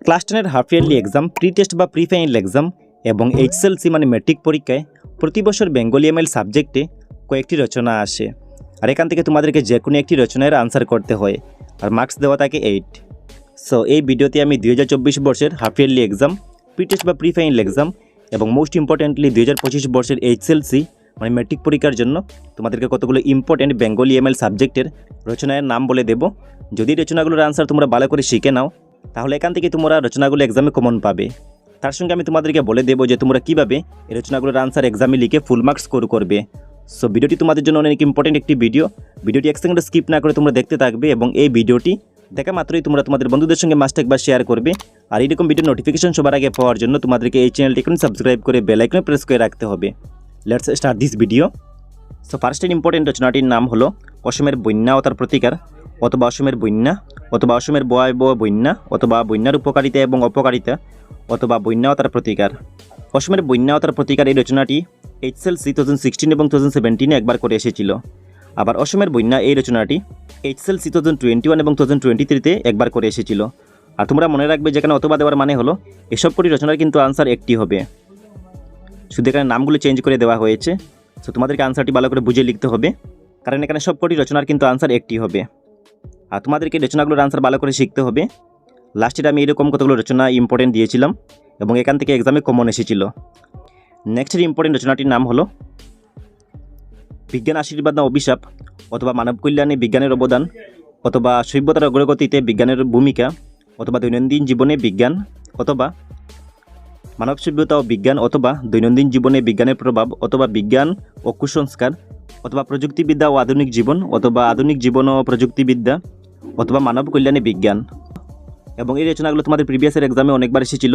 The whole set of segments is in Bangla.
ক্লাস 10-এর half yearly exam, pre test বা প্রি ফাইনাল এক্সাম এবং এইচএসএলসি মানে মেট্রিক পরীক্ষায় প্রতি বছর বেঙ্গলি এমএল সাবজেক্টে কয়েকটি রচনা আসে। আর এখান থেকে তোমাদেরকে যে কোনো একটি রচনার আনসার করতে হয়, আর মার্কস দেওয়া থাকে 8। সো এই ভিডিওতে আমি 2024 বর্ষের half yearly exam, pre test বা প্রি ফাইনাল এক্সাম এবং মোস্ট ইম্পর্টেন্টলি 2025 বর্ষের এইচএসএলসি মানে মেট্রিক পরীক্ষার জন্য তোমাদেরকে কতগুলো ইম্পর্টেন্ট বেঙ্গলি এমএল সাবজেক্টের রচনার নাম বলে দেব। যদি রচনাগুলোর আনসার তোমরা ভালো করে শিখে নাও, তাহলে এখান থেকে তোমরা রচনাগুলো এক্সামে কমন পাবে। তার সঙ্গে আমি তোমাদেরকে বলে দেবো যে তোমরা কীভাবে এই রচনাগুলোর আনসার এক্সামে লিখে ফুল মার্কস স্কোর করবে। সো ভিডিওটি তোমাদের জন্য অনেক ইম্পর্টেন্ট একটি ভিডিওটি এক সেকেন্ড স্কিপ না করে তোমরা দেখতে থাকবে এবং এই ভিডিওটি দেখা মাত্রই তোমরা তোমাদের বন্ধুদের সঙ্গে মাস্ট একবার শেয়ার করবে। আর এইরকম ভিডিও নোটিফিকেশন সবার আগে পাওয়ার জন্য তোমাদেরকে এই চ্যানেলটি এখন সাবস্ক্রাইব করে বেল আইকনে প্রেস করে রাখতে হবে। Let's start this video. So first important রচনাটির নাম হলো অসমের বন্যা ও তার প্রতিকার, অথবা অসমের বন্যা, অথবা অসমের ভয়াবহ বন্যা, অথবা বন্যার উপকারিতা এবং অপকারিতা, অথবা বন্যা ও তার প্রতিকার। অসমের বন্যা ও তার প্রতিকার এই রচনাটি এইচএসএলসি 2016 এবং 2017 একবার করে এসেছিল। আবার অসমের বন্যা এই রচনাটি এইচএসএলসি 2021 এবং 2023 একবার করে এসেছিল। আর তোমরা মনে রাখবে যেখানে অথবা দেওয়ার মানে হলো এসব কটি রচনার কিন্তু আনসার একটি হবে, শুধু এখানে নামগুলো চেঞ্জ করে দেওয়া হয়েছে। সো তোমাদেরকে আনসারটি ভালো করে বুঝে লিখতে হবে, কারণ এখানে সব কটি রচনার কিন্তু আনসার একটি হবে। আর তোমাদেরকে রচনাগুলোর আনসার ভালো করে শিখতে হবে। লাস্টের আমি এরকম কতগুলো রচনা ইম্পর্টেন্ট দিয়েছিলাম এবং এখান থেকে এক্সামে কমন এসেছিল। নেক্সটের ইম্পর্টেন্ট রচনাটির নাম হলো বিজ্ঞান আশীর্বাদ না অভিশাপ, অথবা মানব কল্যাণে বিজ্ঞানের অবদান, অথবা সভ্যতার অগ্রগতিতে বিজ্ঞানের ভূমিকা, অথবা দৈনন্দিন জীবনে বিজ্ঞান, অথবা মানব সভ্যতা ও বিজ্ঞান, অথবা দৈনন্দিন জীবনে বিজ্ঞানের প্রভাব, অথবা বিজ্ঞান ও কুসংস্কার, অথবা প্রযুক্তিবিদ্যা ও আধুনিক জীবন, অথবা আধুনিক জীবন ও প্রযুক্তিবিদ্যা, অথবা মানব কল্যাণে বিজ্ঞান। এবং এই রচনাগুলো তোমাদের প্রিভিয়াসের এক্সামে অনেকবার এসেছিল,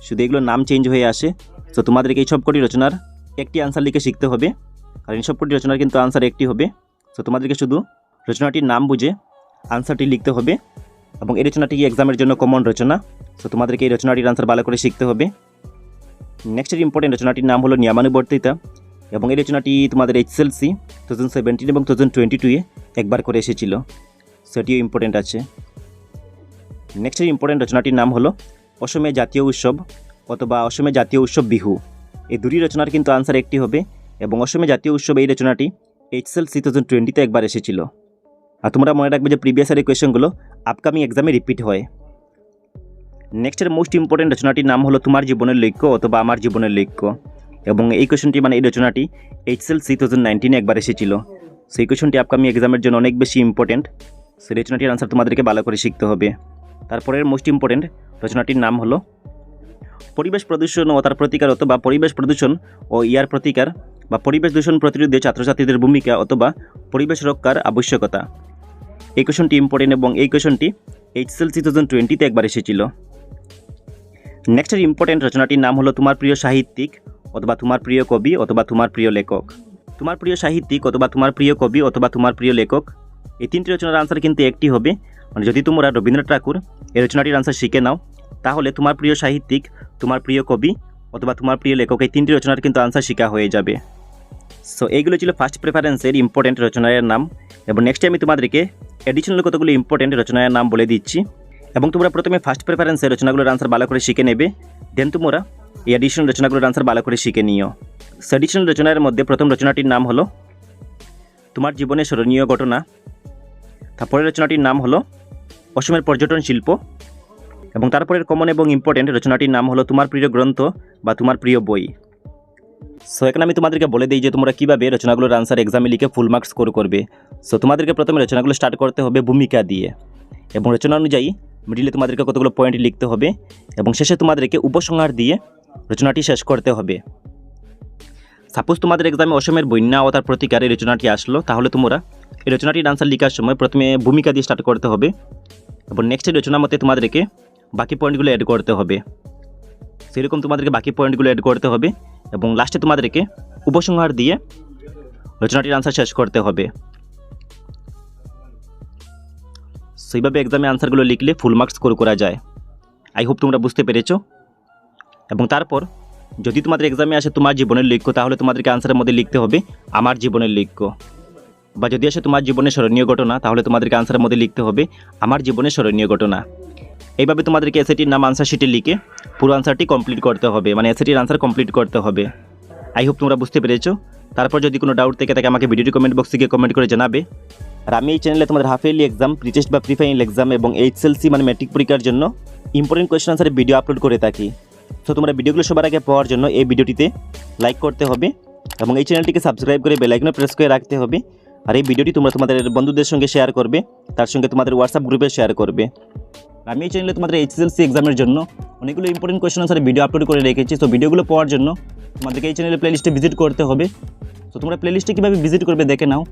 শুধু এগুলোর নাম চেঞ্জ হয়ে আসে। সো তোমাদেরকে এই সবকটি রচনার একটি আনসার লিখে শিখতে হবে, আর এই সবকটি রচনার কিন্তু আনসার একটি হবে। সো তোমাদেরকে শুধু রচনাটির নাম বুঝে আনসারটি লিখতে হবে, এবং এই রচনাটি এক্সামের জন্য কমন রচনা। সো তোমাদেরকে এই রচনাটির আনসার ভালো করে শিখতে হবে। নেক্সটের ইম্পর্টেন্ট রচনাটির নাম হলো নিয়মানুবর্তিতা, এবং এই রচনাটি তোমাদের এইচএসএলসি 2017 এবং 2022 একবার করে এসেছিল, সেটিও ইম্পর্টেন্ট আছে। নেক্সটের ইম্পর্টেন্ট রচনাটির নাম হলো অসমে জাতীয় উৎসব, অথবা অসমে জাতীয় উৎসব বিহু। এই দুটি রচনার কিন্তু আনসার একটি হবে, এবং অসমে জাতীয় উৎসব এই রচনাটি এইচএসএলসি 2020 একবার এসেছিল। আর তোমরা মনে রাখবে যে প্রিভিয়াস ইয়ারের কোয়েশনগুলো আপকামিং এক্সামে রিপিট হয়। নেক্সটের মোস্ট ইম্পর্টেন্ট রচনাটির নাম হলো তোমার জীবনের লক্ষ্য, অথবা আমার জীবনের লক্ষ্য। এবং এই কোয়েশনটি মানে এই রচনাটি এইচএসএলসি 2019 একবার এসেছিল। সেই কোয়েশনটি আপকামিং এক্সামের জন্য অনেক বেশি ইম্পর্টেন্ট। সেই রচনাটির আনসার তোমাদেরকে ভালো করে শিখতে হবে। তারপরের মোস্ট ইম্পর্টেন্ট রচনাটির নাম হলো পরিবেশ প্রদূষণ ও তার প্রতিকার, অথবা পরিবেশ প্রদূষণ ও ইয়ার প্রতিকার, বা পরিবেশ দূষণ প্রতিরোধে ছাত্রছাত্রীদের ভূমিকা, অথবা পরিবেশ রক্ষার আবশ্যকতা। এই কোয়েশনটি ইম্পর্টেন্ট, এবং এই কোয়েশনটি এইচএসএলসি 2020 একবার এসেছিল। নেক্সটের ইম্পর্টেন্ট রচনাটির নাম হলো তোমার প্রিয় সাহিত্যিক, অথবা তোমার প্রিয় কবি, অথবা তোমার প্রিয় লেখক। তোমার প্রিয় সাহিত্যিক, অথবা তোমার প্রিয় কবি, অথবা তোমার প্রিয় লেখক, এই তিনটি রচনার আনসার কিন্তু একটি হবে। মানে যদি তোমরা রবীন্দ্রনাথ ঠাকুর এই রচনাটির আনসার শিখে নাও, তাহলে তোমার প্রিয় সাহিত্যিক, তোমার প্রিয় কবি, অথবা তোমার প্রিয় লেখক, এই তিনটি রচনার কিন্তু আনসার শেখা হয়ে যাবে। সো এইগুলো ছিল ফার্স্ট প্রেফারেন্সের ইম্পর্টেন্ট রচনার নাম। এবং নেক্সটে আমি তোমাদেরকে অ্যাডিশনাল কতগুলো ইম্পর্টেন্ট রচনার নাম বলে দিচ্ছি, এবং তোমরা প্রথমে ফার্স্ট প্রেফারেন্সের রচনাগুলোর আনসার ভালো করে শিখে নেবে, দেন তোমরা এই অ্যাডিশনাল রচনাগুলোর আনসার ভালো করে শিখে নিও। সো অ্যাডিশনাল রচনার মধ্যে প্রথম রচনাটির নাম হলো তোমার জীবনের স্মরণীয় ঘটনা। তারপরের রচনাটির নাম হলো অসমের পর্যটন শিল্প, এবং তারপরের কমন এবং ইম্পর্টেন্ট রচনাটির নাম হলো তোমার প্রিয় গ্রন্থ বা তোমার প্রিয় বই। সো এখানে আমি তোমাদেরকে বলে দিই যে তোমরা কীভাবে রচনাগুলোর আনসার এক্সামে লিখে ফুল মার্কস স্কোর করবে। সো তোমাদেরকে প্রথমে রচনাগুলো স্টার্ট করতে হবে ভূমিকা দিয়ে, এবং রচনা অনুযায়ী মিডিলে তোমাদেরকে কতগুলো পয়েন্ট লিখতে হবে, এবং শেষে তোমাদেরকে উপসংহার দিয়ে রচনাটি শেষ করতে হবে। সাপোজ তোমাদের এক্সামে অসমের বন্যা ও তার প্রতিকার এই রচনাটি আসলো, তাহলে তোমরা এই রচনাটির আনসার লেখার সময় প্রথমে ভূমিকা দিয়ে স্টার্ট করতে হবে, এবং নেক্সটের রচনার মধ্যে তোমাদেরকে বাকি পয়েন্টগুলো অ্যাড করতে হবে। সেরকম তোমাদেরকে বাকি পয়েন্টগুলো অ্যাড করতে হবে, এবং লাস্টে তোমাদেরকে উপসংহার দিয়ে রচনাটির আনসার শেষ করতে হবে। সেইভাবে এক্সামে আনসারগুলো লিখলে ফুল মার্কস স্কোর করা যায়। আই হোপ তোমরা বুঝতে পেরেছো। এবং তারপর যদি তোমাদের এক্সামে আসে তোমার জীবনের লক্ষ্য, তাহলে তোমাদেরকে আনসারের মধ্যে লিখতে হবে আমার জীবনের লক্ষ্য। বা যদি আসে তোমার জীবনের স্মরণীয় ঘটনা, তাহলে তোমাদেরকে আনসারের মধ্যে লিখতে হবে আমার জীবনের স্মরণীয় ঘটনা। এইভাবে তোমাদেরকে এসএটির নাম আনসার শিটে লিখে পুরো আনসারটি কমপ্লিট করতে হবে, মানে এসএটির আনসার কমপ্লিট করতে হবে। আই হোপ তোমরা বুঝতে পেরেছো। তারপর যদি কোনো ডাউট থেকে থাকে আমাকে ভিডিওটি কমেন্ট বক্সে গিয়ে কমেন্ট করে জানাবে। আর আমি এই চ্যানেলে তোমাদের half yearly exam, pre test বা প্রি ফাইনাল এক্সাম এবং এইচএসএলসি মানে ম্যাট্রিক পরীক্ষার জন্য ইম্পর্টেন্ট কোয়েশ্চেন আনসারের ভিডিও আপলোড করে থাকি। তো তোমরা ভিডিওগুলো সবার আগে পাওয়ার জন্য এই ভিডিওটিতে লাইক করতে হবে এবং এই চ্যানেলটিকে সাবস্ক্রাইব করে বেল আইকনে প্রেস করে রাখতে হবে। আর এই ভিডিওটি তোমরা তোমাদের বন্ধুদের সঙ্গে শেয়ার করবে, তার সঙ্গে তোমাদের হোয়াটসঅ্যাপ গ্রুপে শেয়ার করবে। আমি এই চ্যানেলে তোমাদের এইচএসএলসি এক্সামের জন্য অনেকগুলো ইম্পর্টেন্ট কোয়েশ্চেন আনসারের ভিডিও আপলোড করে রেখেছি। তো ভিডিওগুলো পাওয়ার জন্য তোমাদেরকে এই চ্যানেলের প্লেলিস্টে ভিজিট করতে হবে। তো তোমরা প্লেলিস্টে কীভাবে ভিজিট করবে দেখে নাও।